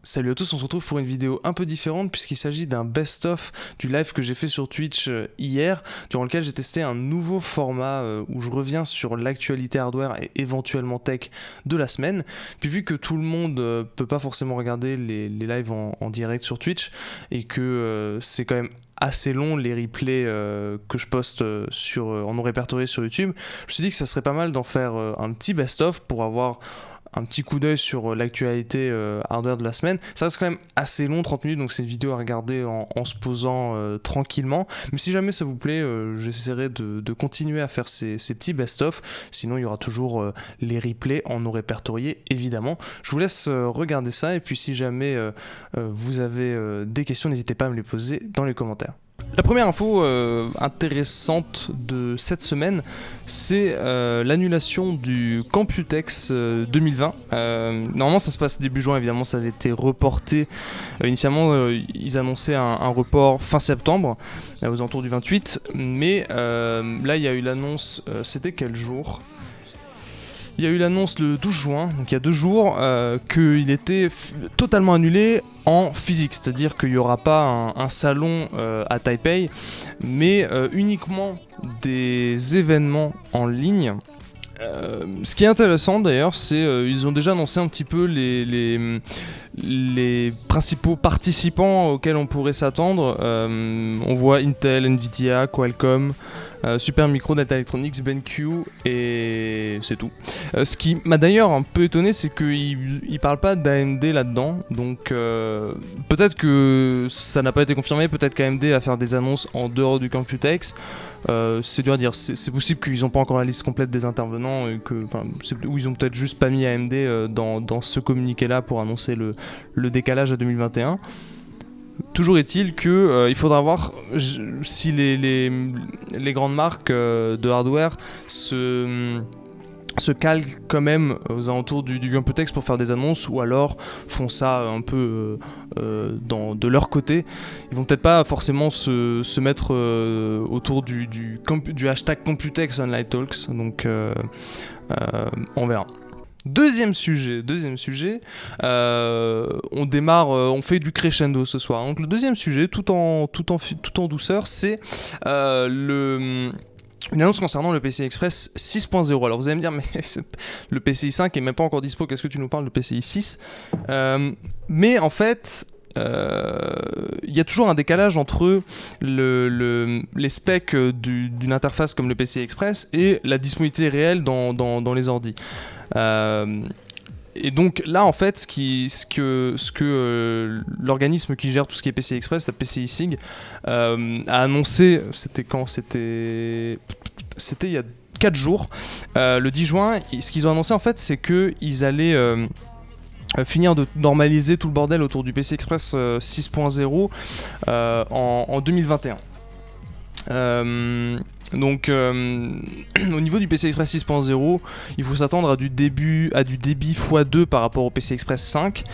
Salut à tous, on se retrouve pour une vidéo un peu différente puisqu'il s'agit d'un best-of du live que j'ai fait sur Twitch hier, durant lequel j'ai testé un nouveau format où je reviens sur l'actualité hardware et éventuellement tech de la semaine. Puis vu que tout le monde peut pas forcément regarder les lives en direct sur Twitch et que c'est quand même assez long les replays que je poste en non répertorié sur YouTube, je me suis dit que ça serait pas mal d'en faire un petit best-of pour avoir un petit coup d'œil sur l'actualité hardware de la semaine. Ça reste quand même assez long, 30 minutes, donc c'est une vidéo à regarder en se posant tranquillement. Mais si jamais ça vous plaît, j'essaierai de continuer à faire ces petits best-of. Sinon, il y aura toujours les replays en non répertorié, évidemment. Je vous laisse regarder ça, et puis si jamais vous avez des questions, n'hésitez pas à me les poser dans les commentaires. La première info intéressante de cette semaine, c'est l'annulation du Computex 2020. Normalement ça se passe début juin, évidemment ça avait été reporté. Initialement ils annonçaient un report fin septembre, aux alentours du 28, mais là il y a eu l'annonce, c'était quel jour ? Il y a eu l'annonce le 12 juin, donc il y a 2 jours, qu'il était totalement annulé en physique, c'est-à-dire qu'il n'y aura pas un salon à Taipei, mais uniquement des événements en ligne. Ce qui est intéressant d'ailleurs, c'est ils ont déjà annoncé un petit peu les principaux participants auxquels on pourrait s'attendre. On voit Intel, Nvidia, Qualcomm, Supermicro, Delta Electronics, BenQ et c'est tout. Ce qui m'a d'ailleurs un peu étonné, c'est qu'ils ne parlent pas d'AMD là-dedans, donc peut-être que ça n'a pas été confirmé, peut-être qu'AMD va faire des annonces en dehors du Computex. C'est dur à dire, c'est possible qu'ils n'ont pas encore la liste complète des intervenants, ou ils ont peut-être juste pas mis AMD dans ce communiqué-là pour annoncer le décalage à 2021. Toujours est-il que il faudra voir si les grandes marques de hardware se calent quand même aux alentours du Computex pour faire des annonces, ou alors font ça un peu de leur côté. Ils vont peut-être pas forcément se mettre autour du hashtag Computex Online Talks, donc on verra. Deuxième sujet, on démarre, on fait du crescendo ce soir. Donc le deuxième sujet, tout en douceur, c'est une annonce concernant le PCI Express 6.0. Alors vous allez me dire, mais le PCI 5 est même pas encore dispo, qu'est-ce que tu nous parles de PCI 6 ? Mais en fait, il y a toujours un décalage entre les specs d'une interface comme le PCI Express et la disponibilité réelle dans les ordis. Et donc là en fait ce que l'organisme qui gère tout ce qui est PCI Express, la PCI SIG, a annoncé, c'était il y a 4 jours, le 10 juin, ce qu'ils ont annoncé en fait, c'est qu'ils allaient finir de normaliser tout le bordel autour du PCI Express 6.0 en 2021. Donc au niveau du PCI Express 6.0, il faut s'attendre à du débit x2 par rapport au PCI Express 5.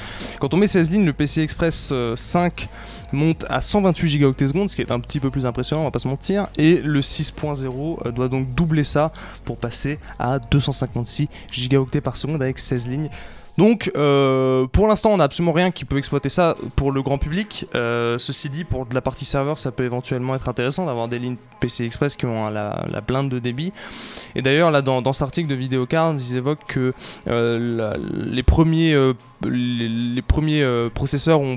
Quand on met 16 lignes, le PCI Express 5 monte à 128 Go/s, ce qui est un petit peu plus impressionnant, on va pas se mentir, et le 6.0 doit donc doubler ça pour passer à 256 Go/s avec 16 lignes. Donc pour l'instant on n'a absolument rien qui peut exploiter ça pour le grand public. Ceci dit, pour de la partie serveur, ça peut éventuellement être intéressant d'avoir des lignes PCI Express qui ont la blinde de débit. Et d'ailleurs là dans cet article de Videocard, ils évoquent que les premiers processeurs où on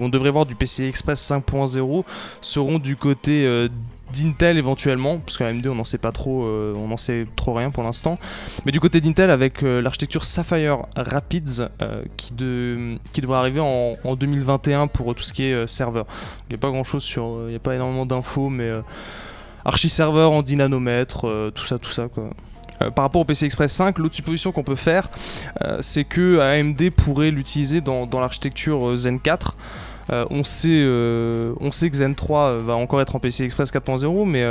devrait voir du PCI Express 5.0 seront du côté d'Intel éventuellement, parce qu'AMD on n'en sait pas trop, on n'en sait trop rien pour l'instant, mais du côté d'Intel avec l'architecture Sapphire Rapids qui devrait arriver en 2021 pour tout ce qui est serveur. Il n'y a pas grand chose il n'y a pas énormément d'infos, mais archi-serveur en 10 nanomètres, tout ça quoi. Par rapport au PCI Express 5, l'autre supposition qu'on peut faire, c'est que AMD pourrait l'utiliser dans l'architecture Zen 4. On sait que Zen 3 va encore être en PCI Express 4.0, mais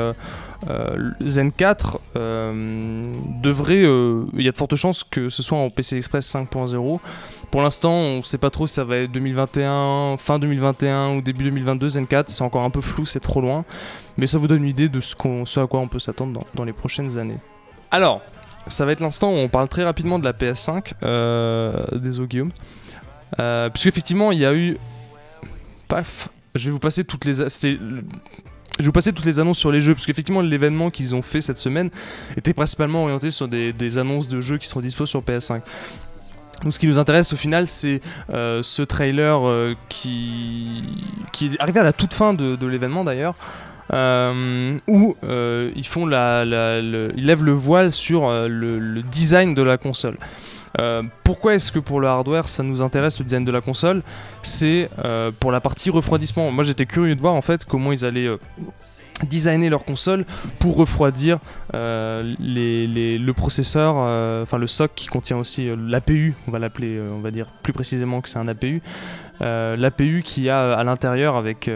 Zen 4 devrait, il y a de fortes chances que ce soit en PCI Express 5.0. Pour l'instant, on ne sait pas trop si ça va être 2021, fin 2021 ou début 2022. Zen 4, c'est encore un peu flou, c'est trop loin, mais ça vous donne une idée de ce à quoi on peut s'attendre dans les prochaines années. Alors, ça va être l'instant où on parle très rapidement de la PS5. Désolé Guillaume. Puisque effectivement il y a eu... Paf, je vais vous passer toutes les... Je vais vous passer toutes les annonces sur les jeux, parce qu'effectivement l'événement qu'ils ont fait cette semaine était principalement orienté sur des annonces de jeux qui seront dispo sur PS5. Donc ce qui nous intéresse au final, c'est ce trailer qui est arrivé à la toute fin de l'événement d'ailleurs, où ils font ils lèvent le voile sur le design de la console. Pourquoi est-ce que pour le hardware ça nous intéresse le design de la console? C'est pour la partie refroidissement. Moi j'étais curieux de voir en fait comment ils allaient designer leur console pour refroidir le processeur, enfin le SoC qui contient aussi l'APU, on va l'appeler, on va dire plus précisément que c'est un APU, l'APU qui a à l'intérieur avec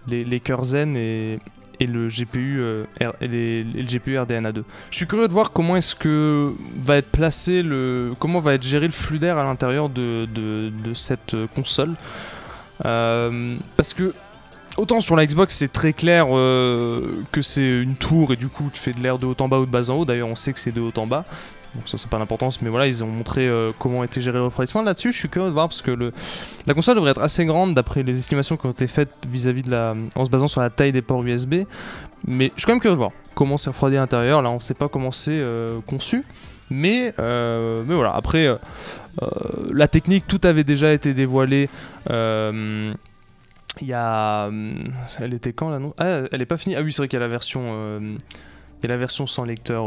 les cœurs Zen et le GPU le GPU RDNA 2. Je suis curieux de voir comment est-ce que va être placé comment va être géré le flux d'air à l'intérieur de cette console, parce que autant sur la Xbox c'est très clair que c'est une tour et du coup tu fais de l'air de haut en bas ou de bas en haut. D'ailleurs on sait que c'est de haut en bas, donc ça c'est pas d'importance, mais voilà, ils ont montré comment était géré le refroidissement. Là-dessus je suis curieux de voir parce que la console devrait être assez grande d'après les estimations qui ont été faites vis-à-vis en se basant sur la taille des ports USB, mais je suis quand même curieux de voir comment c'est refroidi à l'intérieur. Là on sait pas comment c'est conçu, mais voilà, après la technique, tout avait déjà été dévoilé. Il y a... Elle était quand là, non? Ah, elle est pas finie. Ah oui, c'est vrai qu'il y a la version... Il y a la version sans lecteur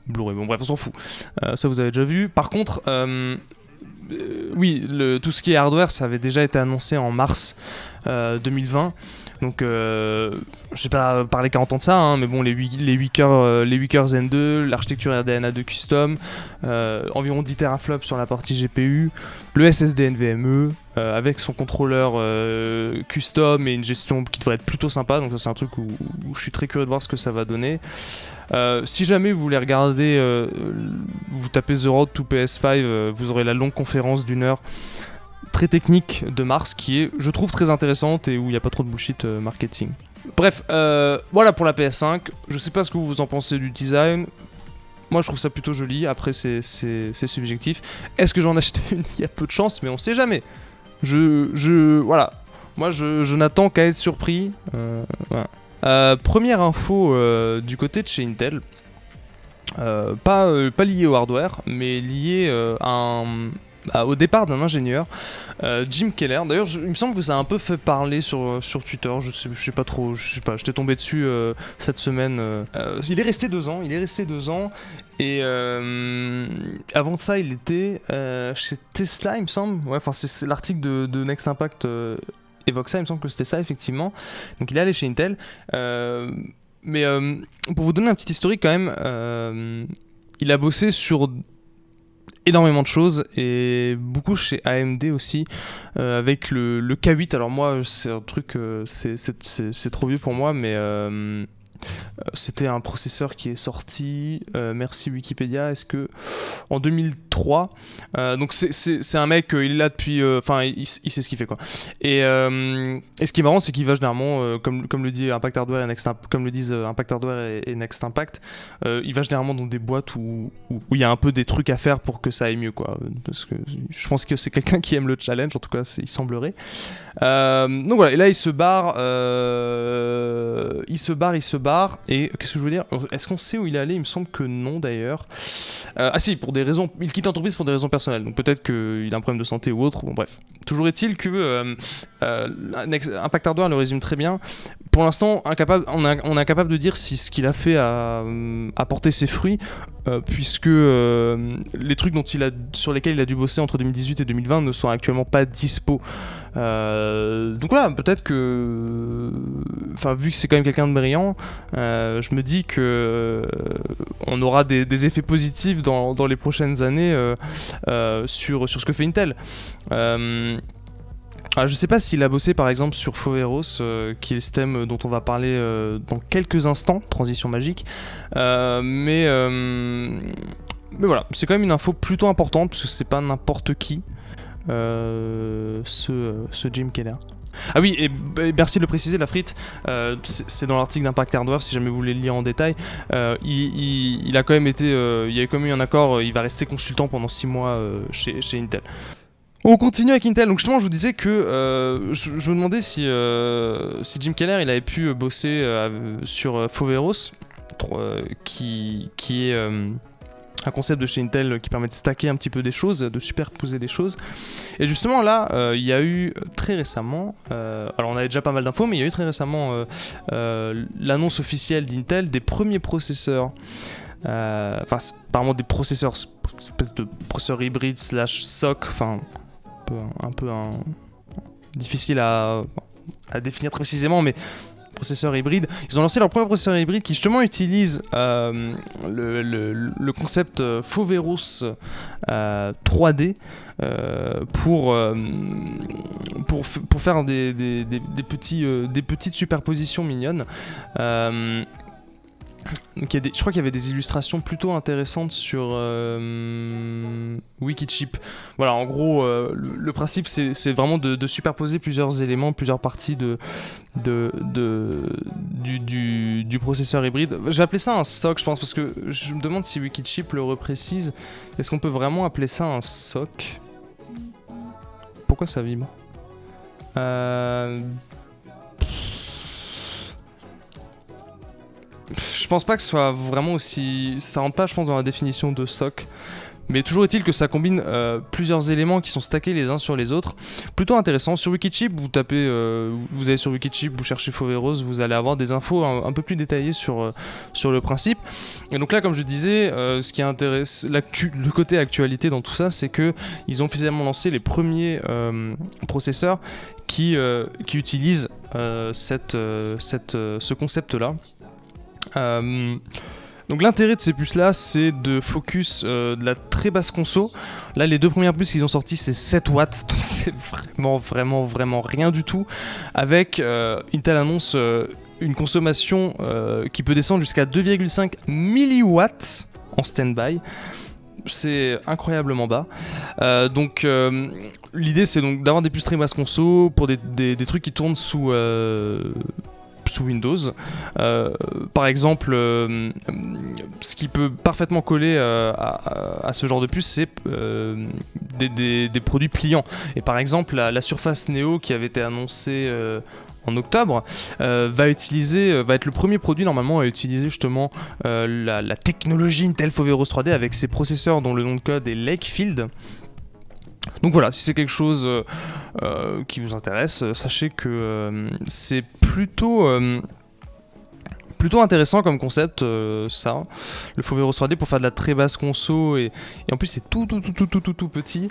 Blu-ray. Bon bref, on s'en fout. Ça vous avez déjà vu. Par contre, oui, tout ce qui est hardware, ça avait déjà été annoncé en mars 2020. Donc, je vais pas parler 40 ans de ça, hein, mais bon, les 8 cœurs Zen 2, l'architecture RDNA 2 custom, environ 10 teraflops sur la partie GPU, le SSD NVMe, avec son contrôleur custom et une gestion qui devrait être plutôt sympa. Donc ça c'est un truc où je suis très curieux de voir ce que ça va donner. Si jamais vous voulez regarder, vous tapez The Road to PS5, vous aurez la longue conférence d'1 heure très technique de Mars qui est, je trouve, très intéressante et où il n'y a pas trop de bullshit marketing. Bref, voilà pour la PS5. Je sais pas ce que vous en pensez du design. Moi je trouve ça plutôt joli, après c'est subjectif. Est-ce que j'en achète une? Il y a peu de chance, mais on sait jamais. Voilà. Moi je n'attends qu'à être surpris. Voilà. Première info du côté de chez Intel. Pas lié au hardware, mais lié au départ d'un ingénieur, Jim Keller. D'ailleurs, il me semble que ça a un peu fait parler sur Twitter. Je sais pas trop. J'étais tombé dessus cette semaine. Il est resté 2 ans. Et avant de ça, il était chez Tesla, il me semble. Ouais, enfin, c'est l'article de Next Impact évoque ça. Il me semble que c'était ça effectivement. Donc, il est allé chez Intel. Mais pour vous donner un petit historique quand même, il a bossé sur énormément de choses et beaucoup chez AMD aussi, avec le K8. Alors moi c'est un truc, c'est trop vieux pour moi, mais c'était un processeur qui est sorti, merci Wikipédia, est-ce que en 2003, donc c'est un mec, il est là depuis, enfin il sait ce qu'il fait quoi. Et ce qui est marrant, c'est qu'il va généralement, comme le dit Impact Hardware et Next Impact, comme le disent Impact Hardware et Next Impact, il va généralement dans des boîtes où il y a un peu des trucs à faire pour que ça aille mieux quoi. Parce que je pense que c'est quelqu'un qui aime le challenge, en tout cas il semblerait. Donc voilà, et là il se barre, et qu'est-ce que je veux dire? Est-ce qu'on sait où il est allé? Il me semble que non d'ailleurs. Ah si, pour des raisons, il quitte l'entreprise pour des raisons personnelles, donc peut-être qu'il a un problème de santé ou autre, bon bref. Toujours est-il que Impact Hardware le résume très bien. Pour l'instant, on est incapable de dire si ce qu'il a fait a porté ses fruits, puisque les trucs sur lesquels il a dû bosser entre 2018 et 2020 ne sont actuellement pas dispo. Donc voilà, peut-être que, enfin, vu que c'est quand même quelqu'un de brillant, je me dis que on aura des effets positifs dans les prochaines années sur ce que fait Intel. Alors, je sais pas s'il a bossé par exemple sur Foveros, qui est le système dont on va parler dans quelques instants, transition magique, mais voilà, c'est quand même une info plutôt importante parce que c'est pas n'importe qui, ce Jim Keller. Ah oui, et merci de le préciser, la frite, c'est dans l'article d'Impact Hardware si jamais vous voulez le lire en détail. Il a quand même été, il y a quand même eu un accord, il va rester consultant pendant 6 mois chez Intel. On continue avec Intel. Donc justement, je vous disais que je me demandais si Jim Keller il avait pu bosser sur Foveros, qui est un concept de chez Intel qui permet de stacker un petit peu des choses, de superposer des choses. Et justement là, il y a eu très récemment, alors on avait déjà pas mal d'infos, mais il y a eu très récemment l'annonce officielle d'Intel des premiers processeurs, enfin apparemment des processeurs, espèce de processeurs hybrides / SoC, enfin difficile à définir très précisément, mais processeurs hybrides. Ils ont lancé leur premier processeur hybride qui justement utilise le concept Foveros 3D pour faire des petites superpositions mignonnes. Donc je crois qu'il y avait des illustrations plutôt intéressantes sur Wikichip. Voilà, en gros, le principe c'est vraiment de superposer plusieurs éléments, plusieurs parties du processeur hybride. Je vais appeler ça un SoC, je pense, parce que je me demande si Wikichip le reprécise. Est-ce qu'on peut vraiment appeler ça un SoC ? Pourquoi ça vibre ? Je pense pas que ce soit vraiment aussi... Ça rentre pas, je pense, dans la définition de SoC. Mais toujours est-il que ça combine plusieurs éléments qui sont stackés les uns sur les autres. Plutôt intéressant. Sur Wikichip, vous tapez... vous allez sur Wikichip, vous cherchez Foveros, vous allez avoir des infos un peu plus détaillées sur le principe. Et donc là, comme je disais, ce qui intéresse... le côté actualité dans tout ça, c'est qu'ils ont officiellement lancé les premiers processeurs qui utilisent ce concept-là. Donc l'intérêt de ces puces là, c'est de focus de la très basse conso. Là, les deux premières puces qu'ils ont sorties, c'est 7 watts, donc c'est vraiment rien du tout. Avec Intel annonce une consommation qui peut descendre jusqu'à 2,5 milliwatts en stand-by. C'est incroyablement bas. Donc l'idée, c'est donc d'avoir des puces très basse conso pour des trucs qui tournent sous Windows. Par exemple, ce qui peut parfaitement coller à ce genre de puce, c'est des produits pliants. Et par exemple, la Surface Neo qui avait été annoncée en octobre va être le premier produit normalement à utiliser justement la technologie Intel Foveros 3D avec ses processeurs dont le nom de code est Lakefield. Donc voilà, si c'est quelque chose qui vous intéresse, sachez que c'est plutôt intéressant comme concept, ça, le Foveros 3D pour faire de la très basse conso et en plus c'est tout petit.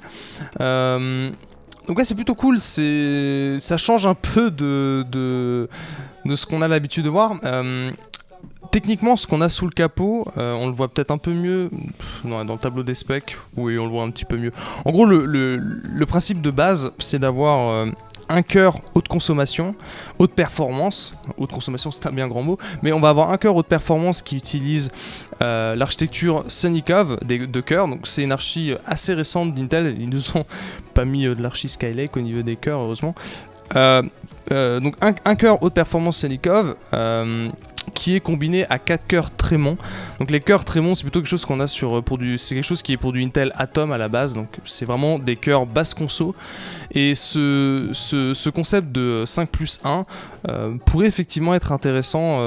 Donc ouais, c'est plutôt cool, ça change un peu de ce qu'on a l'habitude de voir. Techniquement, ce qu'on a sous le capot, on le voit peut-être un peu mieux dans le tableau des specs. Oui, on le voit un petit peu mieux. En gros, le principe de base, c'est d'avoir un cœur haute consommation, haute performance. Haute consommation, c'est un bien grand mot. Mais on va avoir un cœur haute performance qui utilise l'architecture Sunnycove de cœurs. Donc c'est une archi assez récente d'Intel. Ils nous ont pas mis de l'archi Skylake au niveau des cœurs, heureusement. Donc un cœur haute performance Sunnycove qui est combiné à 4 cœurs Trémont. Donc les cœurs Trémont, c'est plutôt quelque chose qu'on a c'est quelque chose qui est pour du Intel Atom à la base, donc c'est vraiment des cœurs basse conso. Et ce concept de 5+1 pourrait effectivement être intéressant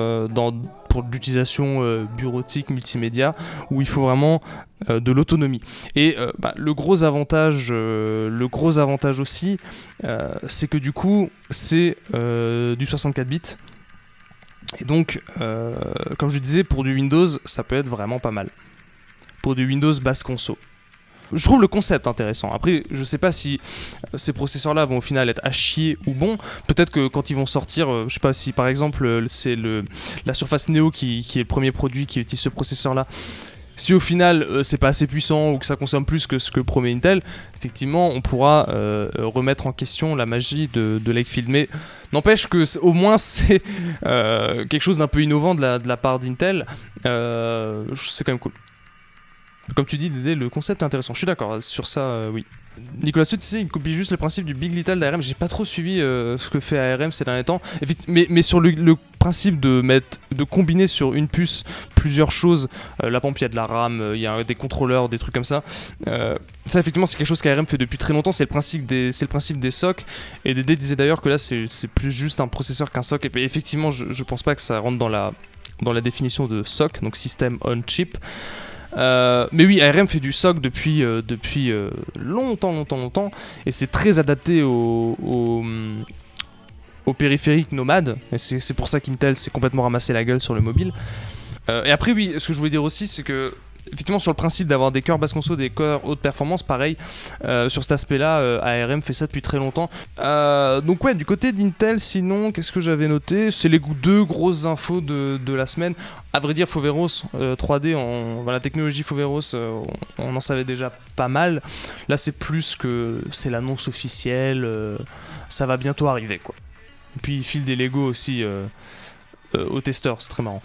pour l'utilisation bureautique, multimédia, où il faut vraiment de l'autonomie. Et le gros avantage aussi, c'est que du coup, c'est du 64 bits. Et donc, comme je disais, pour du Windows, ça peut être vraiment pas mal. Pour du Windows basse conso. Je trouve le concept intéressant. Après, je sais pas si ces processeurs-là vont au final être à chier ou bons. Peut-être que quand ils vont sortir, je sais pas si par exemple c'est la Surface Neo qui est le premier produit qui utilise ce processeur-là. Si au final c'est pas assez puissant ou que ça consomme plus que ce que promet Intel, effectivement on pourra remettre en question la magie de Lakefield. Mais n'empêche que au moins c'est quelque chose d'un peu innovant de la part d'Intel. C'est quand même cool. Comme tu dis, Dédé, le concept est intéressant. Je suis d'accord sur ça, oui. Nicolas Sud, tu sais, il copie juste le principe du Big Little d'ARM. J'ai pas trop suivi ce que fait ARM ces derniers temps. Mais sur le principe de combiner sur une puce plusieurs choses, la pompe, il y a de la RAM, il y a des contrôleurs, des trucs comme ça. Ça, effectivement, c'est quelque chose qu'ARM fait depuis très longtemps. C'est le principe des SoC. Et Dédé disait d'ailleurs que là, c'est plus juste un processeur qu'un SoC. Et puis, effectivement, je pense pas que ça rentre dans la définition de SoC, donc System on Chip. Mais oui, ARM fait du SoC depuis longtemps, et c'est très adapté aux périphériques nomades, et c'est pour ça qu'Intel s'est complètement ramassé la gueule sur le mobile. Et après, oui, ce que je voulais dire aussi, c'est que effectivement, sur le principe d'avoir des cœurs basse conso, des cœurs haute performance, pareil, sur cet aspect-là, ARM fait ça depuis très longtemps. Donc ouais, du côté d'Intel, sinon, qu'est-ce que j'avais noté? C'est les deux grosses infos de la semaine. À vrai dire, Foveros 3D, la technologie Foveros, on en savait déjà pas mal. Là, c'est plus que c'est l'annonce officielle, ça va bientôt arriver, quoi. Et puis, il file des Lego aussi aux testeurs, c'est très marrant.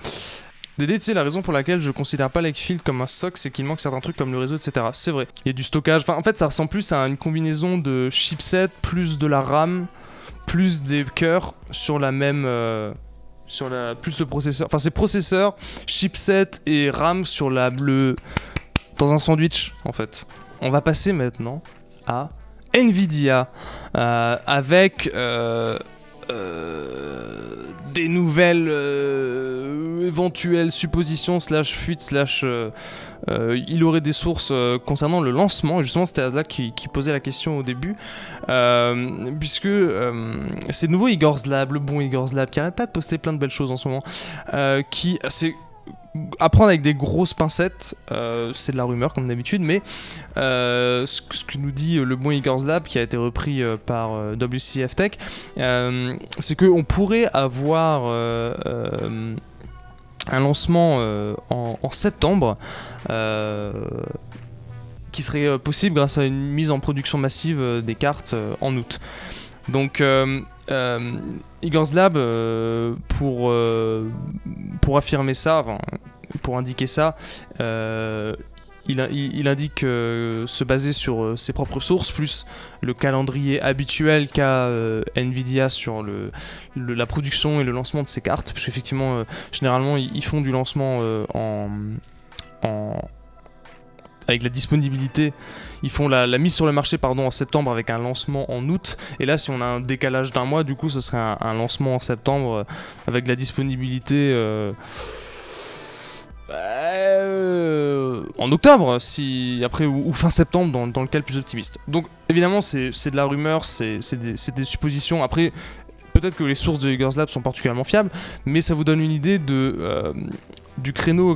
Dédé, tu sais, la raison pour laquelle je considère pas Lakefield comme un SoC, c'est qu'il manque certains trucs comme le réseau, etc. C'est vrai. Il y a du stockage. Enfin, en fait, ça ressemble plus à une combinaison de chipset, plus de la RAM, plus des cœurs sur la même. Plus le processeur. Enfin, c'est processeur, chipset et RAM dans un sandwich, en fait. On va passer maintenant à Nvidia avec. Des nouvelles éventuelles suppositions /fuites il aurait des sources concernant le lancement, et justement c'était Asla qui posait la question au début, puisque c'est nouveau Igor's Lab, le bon Igor's Lab, qui arrête pas de poster plein de belles choses en ce moment, c'est à prendre avec des grosses pincettes, c'est de la rumeur comme d'habitude, mais ce que nous dit le bon Igor's Lab, qui a été repris par WCF Tech, c'est qu'on pourrait avoir un lancement en septembre, qui serait possible grâce à une mise en production massive des cartes en août. Donc Igor's Lab, pour affirmer ça, enfin, pour indiquer ça, il indique se baser sur ses propres sources, plus le calendrier habituel qu'a Nvidia sur la production et le lancement de ses cartes, parce qu'effectivement, généralement, ils font du lancement avec la disponibilité, ils font la mise sur le marché en septembre avec un lancement en août, et là si on a un décalage d'un mois, du coup ce serait un lancement en septembre avec la disponibilité en octobre, ou fin septembre dans le cas le plus optimiste. Donc évidemment c'est de la rumeur, c'est des suppositions. Après, peut-être que les sources de Igor's Lab sont particulièrement fiables, mais ça vous donne une idée du créneau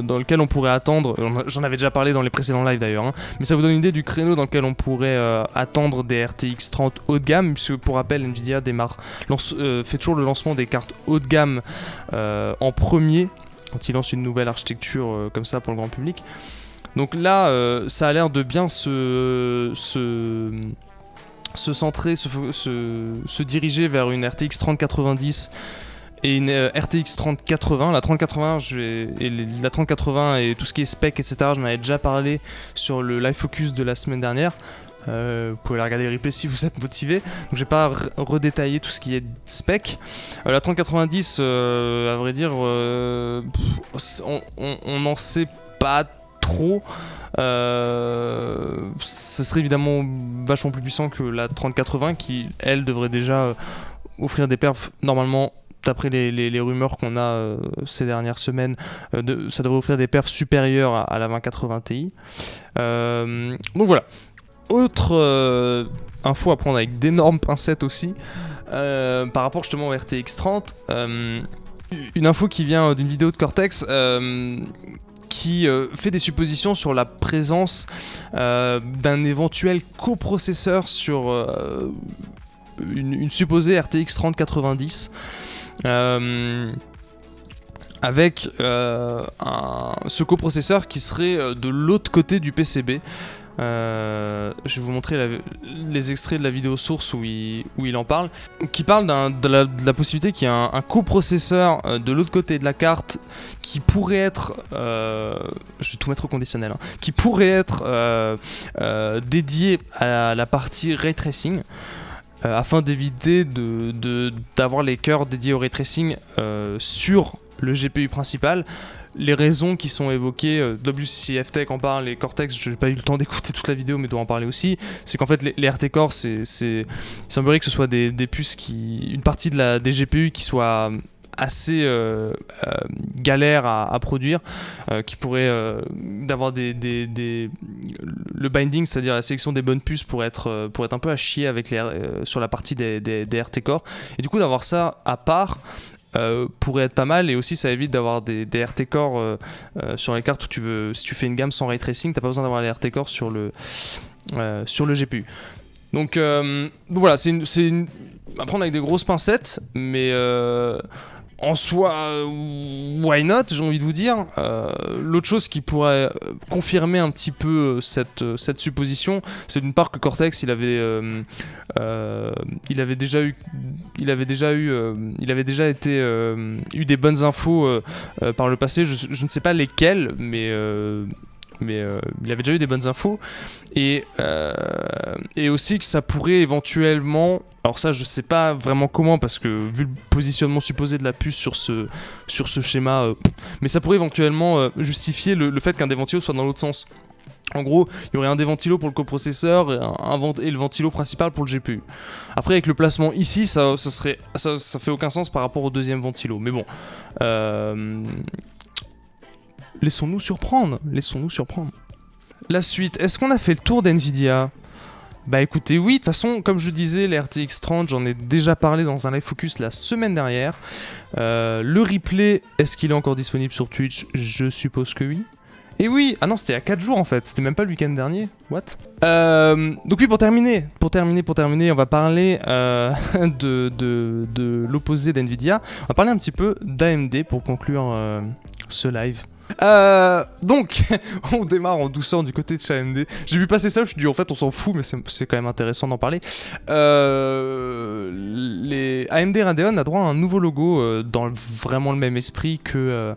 dans lequel on pourrait attendre. J'en avais déjà parlé dans les précédents lives d'ailleurs, hein, mais ça vous donne une idée du créneau dans lequel on pourrait attendre des RTX 30 haut de gamme, puisque pour rappel, Nvidia fait toujours le lancement des cartes haut de gamme en premier, quand il lance une nouvelle architecture comme ça pour le grand public. Donc là, ça a l'air de bien se centrer, se diriger vers une RTX 3090 et une RTX 3080. La 3080 la 3080 et tout ce qui est spec, etc., j'en avais déjà parlé sur le live focus de la semaine dernière. Vous pouvez aller regarder les replays si vous êtes motivé, donc je vais pas redétailler tout ce qui est spec. La 3090, à vrai dire, on n'en sait pas trop. Ce serait évidemment vachement plus puissant que la 3080, qui elle devrait déjà offrir des perfs normalement. D'après les rumeurs qu'on a ces dernières semaines, ça devrait offrir des perfs supérieurs à la 2080 Ti. Donc voilà. Autre info à prendre avec d'énormes pincettes aussi, par rapport justement au RTX 30. Une info qui vient d'une vidéo de Cortex qui fait des suppositions sur la présence d'un éventuel coprocesseur sur une supposée RTX 3090. Avec ce coprocesseur qui serait de l'autre côté du PCB. Je vais vous montrer les extraits de la vidéo source où il en parle, qui parle de la possibilité qu'il y ait un coprocesseur de l'autre côté de la carte qui pourrait être, je vais tout mettre au conditionnel, hein, qui pourrait être dédié à la partie ray tracing. Afin d'éviter d'avoir les cœurs dédiés au ray tracing sur le GPU principal. Les raisons qui sont évoquées, WCF Tech en parle, et Cortex, je n'ai pas eu le temps d'écouter toute la vidéo mais dois en parler aussi, c'est qu'en fait les RT Core, il semblerait que ce soit des puces une partie des GPU qui soit assez galère à produire, qui pourrait d'avoir le binding, c'est-à-dire la sélection des bonnes puces pour être un peu à chier avec sur la partie des RT Core, et du coup d'avoir ça à part pourrait être pas mal, et aussi ça évite d'avoir des RT Core sur les cartes où si tu fais une gamme sans ray tracing, t'as pas besoin d'avoir les RT Core sur le GPU. Donc voilà, c'est à prendre avec des grosses pincettes, mais en soi, why not, j'ai envie de vous dire. L'autre chose qui pourrait confirmer un petit peu cette supposition, c'est d'une part que Cortex, il avait déjà eu des bonnes infos par le passé. Je ne sais pas lesquelles, mais il avait déjà eu des bonnes infos, et aussi que ça pourrait éventuellement, alors ça je sais pas vraiment comment parce que vu le positionnement supposé de la puce sur ce schéma, mais ça pourrait éventuellement justifier le fait qu'un des ventilos soit dans l'autre sens. En gros, il y aurait un des ventilos pour le coprocesseur et le ventilo principal pour le GPU. Après, avec le placement ici, ça fait aucun sens par rapport au deuxième ventilo, mais bon. Laissons-nous surprendre. La suite, est-ce qu'on a fait le tour d'NVIDIA ? Bah écoutez, oui, de toute façon, comme je disais, les RTX 30, j'en ai déjà parlé dans un live focus la semaine dernière. Le replay, est-ce qu'il est encore disponible sur Twitch ? Je suppose que oui. Et oui, ah non, c'était il y a 4 jours en fait, c'était même pas le week-end dernier, what ? Donc oui, pour terminer, on va parler de l'opposé d'NVIDIA. On va parler un petit peu d'AMD pour conclure ce live. Donc, on démarre en douceur du côté de chez AMD. J'ai vu passer ça, je me suis dit en fait on s'en fout, mais c'est quand même intéressant d'en parler. Les AMD Radeon a droit à un nouveau logo dans vraiment le même esprit que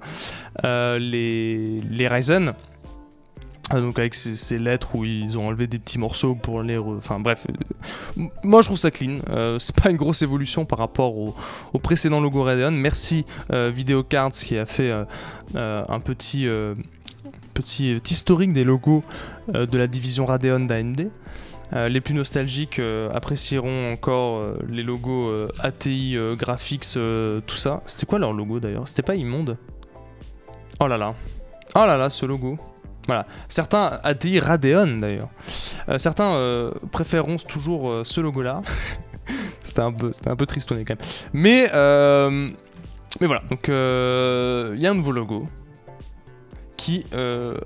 les Ryzen. Donc avec ces lettres où ils ont enlevé des petits morceaux pour enfin bref, moi je trouve ça clean, c'est pas une grosse évolution par rapport au précédent logo Radeon. Merci Videocards qui a fait un petit historique des logos de la division Radeon d'AMD. Les plus nostalgiques apprécieront encore les logos ATI Graphics, tout ça. C'était quoi leur logo d'ailleurs ? C'était pas immonde ? Oh là là, ce logo. Voilà, certains ATI Radeon d'ailleurs. Certains préféreront toujours ce logo-là. C'était un peu tristonné quand même. Mais voilà, donc il y a un nouveau logo qui a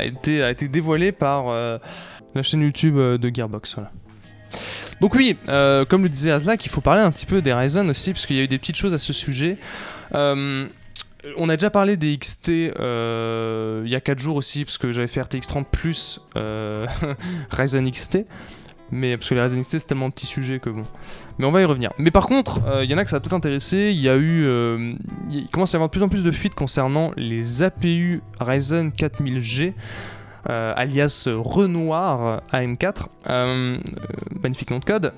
été dévoilé par la chaîne YouTube de Gearbox. Voilà. Donc oui, comme le disait Azlak, il faut parler un petit peu des Ryzen aussi, parce qu'il y a eu des petites choses à ce sujet. On a déjà parlé des XT il y a 4 jours aussi, parce que j'avais fait RTX 30 plus Ryzen XT. Mais parce que les Ryzen XT c'est tellement un petit sujet que bon. Mais on va y revenir. Mais par contre, il y en a que ça a tout intéressé. Il commence à y avoir de plus en plus de fuites concernant les APU Ryzen 4000G. Alias Renoir AM4. Magnifique nom de code.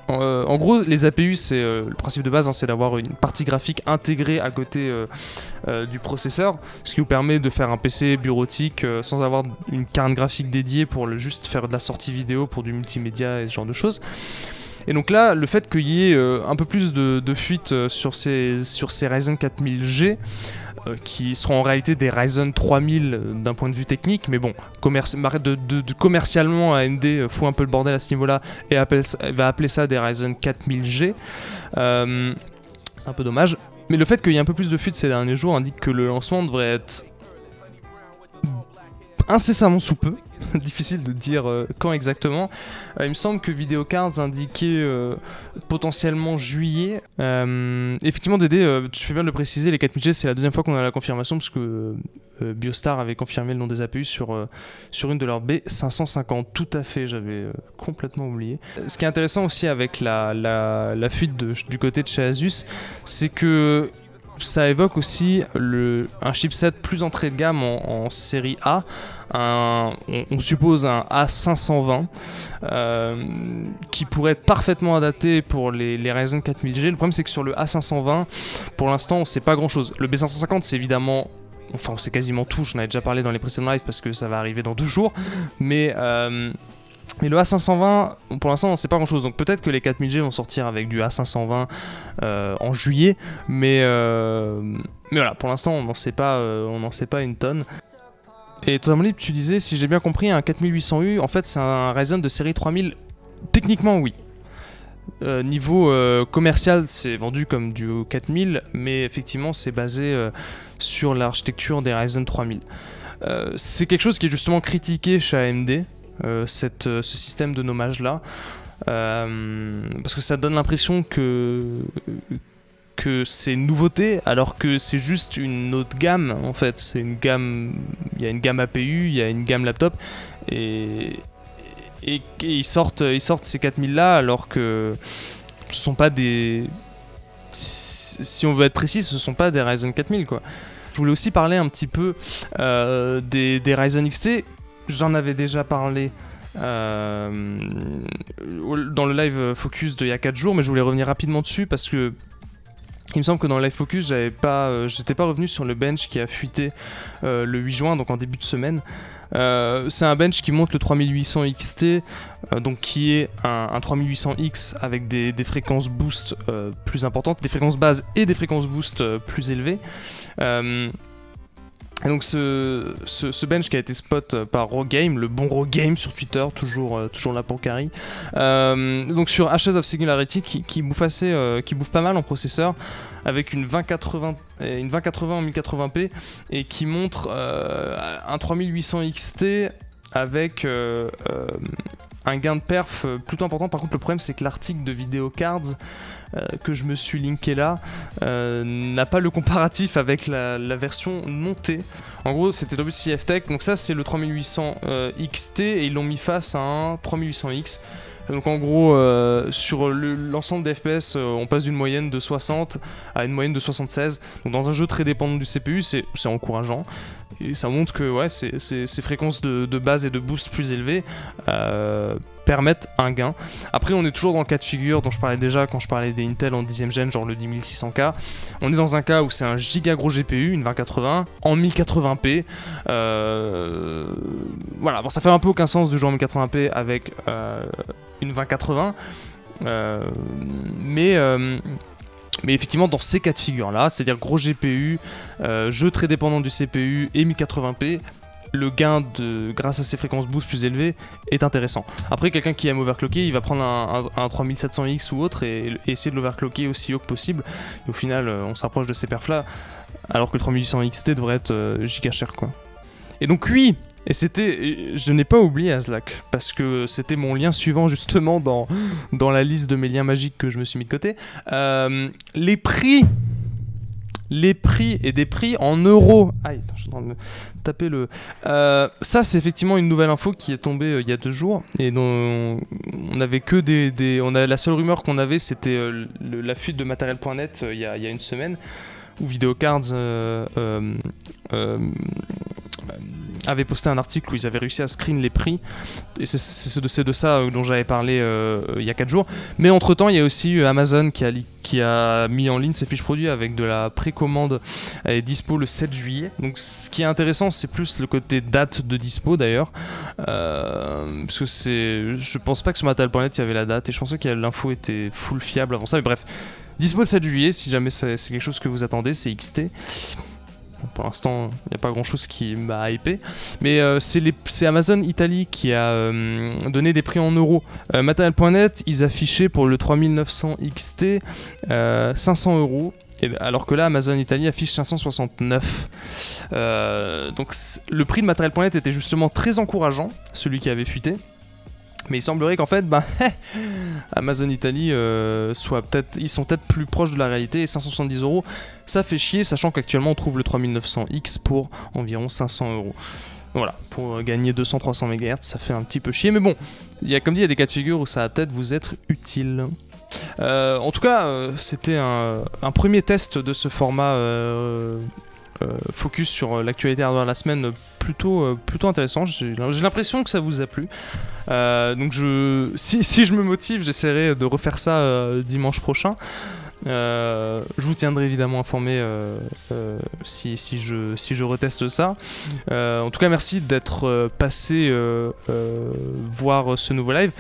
En gros, les APU, c'est le principe de base, hein, c'est d'avoir une partie graphique intégrée à côté du processeur, ce qui vous permet de faire un PC bureautique sans avoir une carte graphique dédiée pour juste faire de la sortie vidéo pour du multimédia et ce genre de choses. Et donc là, le fait qu'il y ait un peu plus de fuites sur ces Ryzen 4000G, qui seront en réalité des Ryzen 3000 d'un point de vue technique, mais bon, commercialement AMD fout un peu le bordel à ce niveau-là et va appeler ça des Ryzen 4000G. C'est un peu dommage, mais le fait qu'il y ait un peu plus de fuites ces derniers jours indique que le lancement devrait être incessamment sous peu. Difficile de dire quand exactement. Il me semble que Videocards indiquait potentiellement juillet. Effectivement, Dédé, tu fais bien de le préciser, les 4000G, c'est la deuxième fois qu'on a la confirmation, parce que Biostar avait confirmé le nom des APU sur une de leurs B550. Tout à fait, j'avais complètement oublié. Ce qui est intéressant aussi avec la fuite du côté de chez Asus, c'est que ça évoque aussi un chipset plus entrée de gamme en série A. On suppose un A520 qui pourrait être parfaitement adapté pour les Ryzen 4000G. Le problème, c'est que sur le A520, pour l'instant, on ne sait pas grand chose. Le B550, c'est évidemment, enfin, on sait quasiment tout. J'en avais déjà parlé dans les précédents lives parce que ça va arriver dans 2 jours. Mais le A520, pour l'instant, on ne sait pas grand-chose. Donc peut-être que les 4000G vont sortir avec du A520 en juillet. Mais voilà, pour l'instant, on n'en sait pas une tonne. Et totalement libre, tu disais, si j'ai bien compris, un 4800U, en fait, c'est un Ryzen de série 3000. Techniquement, oui. Niveau commercial, c'est vendu comme du 4000, mais effectivement, c'est basé sur l'architecture des Ryzen 3000. C'est quelque chose qui est justement critiqué chez AMD. Ce système de nommage là parce que ça donne l'impression que c'est une nouveauté alors que c'est juste une autre gamme en fait. C'est une gamme, il y a une gamme APU, il y a une gamme laptop et ils sortent ces 4000 là alors que ce sont pas des, si on veut être précis, ce sont pas des Ryzen 4000 quoi. Je voulais aussi parler un petit peu des Ryzen XT. J'en avais déjà parlé dans le live focus d'il y a 4 jours, mais je voulais revenir rapidement dessus parce que il me semble que dans le live focus, j'étais pas revenu sur le bench qui a fuité le 8 juin, donc en début de semaine. C'est un bench qui monte le 3800 XT, donc qui est un 3800X avec des fréquences boost plus importantes, des fréquences bases et des fréquences boost plus élevées. Et donc ce bench qui a été spot par Rogame, le bon Rogame sur Twitter, toujours là pour carry. Donc sur Ashes of Singularity qui bouffe pas mal en processeur, avec une 2080 en 1080p et qui montre un 3800 XT avec un gain de perf plutôt important. Par contre, le problème c'est que l'article de Videocards que je me suis linké là n'a pas le comparatif avec la version montée. En gros, c'était WCF Tech, donc ça c'est le 3800 XT et ils l'ont mis face à un 3800X. Donc en gros, sur l'ensemble des FPS, on passe d'une moyenne de 60 à une moyenne de 76. Donc dans un jeu très dépendant du CPU, c'est encourageant. Et ça montre que ouais, ces fréquences de base et de boost plus élevées permettent un gain. Après, on est toujours dans le cas de figure dont je parlais déjà quand je parlais des Intel en 10ème gen, genre le 10600K. On est dans un cas où c'est un giga gros GPU, une 2080, en 1080p. Voilà, bon, ça fait un peu aucun sens de jouer en 1080p avec une 2080. Mais effectivement, dans ces cas de figure-là, c'est-à-dire gros GPU, jeu très dépendant du CPU et 1080p, le gain grâce à ces fréquences boost plus élevées est intéressant. Après, quelqu'un qui aime overclocker, il va prendre un 3700X ou autre et essayer de l'overclocker aussi haut que possible. Et au final, on s'approche de ces perfs-là, alors que le 3800 XT devrait être giga cher, quoi. Et donc oui, je n'ai pas oublié Aslak, parce que c'était mon lien suivant justement dans la liste de mes liens magiques que je me suis mis de côté. Les prix et des prix en euros. Aïe, je suis en train de me taper le... ça, c'est effectivement une nouvelle info qui est tombée il y a 2 jours et dont on avait que la seule rumeur qu'on avait, c'était la fuite de Material.net il y a une semaine, où Videocards avait posté un article où ils avaient réussi à screen les prix, et c'est de ça dont j'avais parlé il y a 4 jours. Mais entre temps, il y a aussi eu Amazon qui a mis en ligne ses fiches produits avec de la précommande dispo le 7 juillet. Donc ce qui est intéressant, c'est plus le côté date de dispo d'ailleurs, parce que je pense pas que sur Material.net il y avait la date, et je pensais que l'info était full fiable avant ça, mais bref. Dispo le 7 juillet, si jamais c'est quelque chose que vous attendez, c'est XT. pour l'instant, il n'y a pas grand chose qui m'a hypé. Mais c'est Amazon Italie qui a donné des prix en euros. Material.net, ils affichaient pour le 3900 XT 500 euros. Alors que là, Amazon Italie affiche 569. Donc le prix de Material.net était justement très encourageant, celui qui avait fuité. Mais il semblerait qu'en fait, Amazon Italie ils sont peut-être plus proches de la réalité. Et 570 euros, ça fait chier, sachant qu'actuellement on trouve le 3900X pour environ 500 euros. Voilà, pour gagner 200-300 MHz, ça fait un petit peu chier. Mais bon, comme dit, il y a des cas de figure où ça va peut-être vous être utile. En tout cas, c'était un premier test de ce format focus sur l'actualité hardware de la semaine plutôt intéressant. J'ai l'impression que ça vous a plu. Donc si je me motive, j'essaierai de refaire ça dimanche prochain. Je vous tiendrai évidemment informé si je reteste ça. En tout cas, merci d'être passé voir ce nouveau live.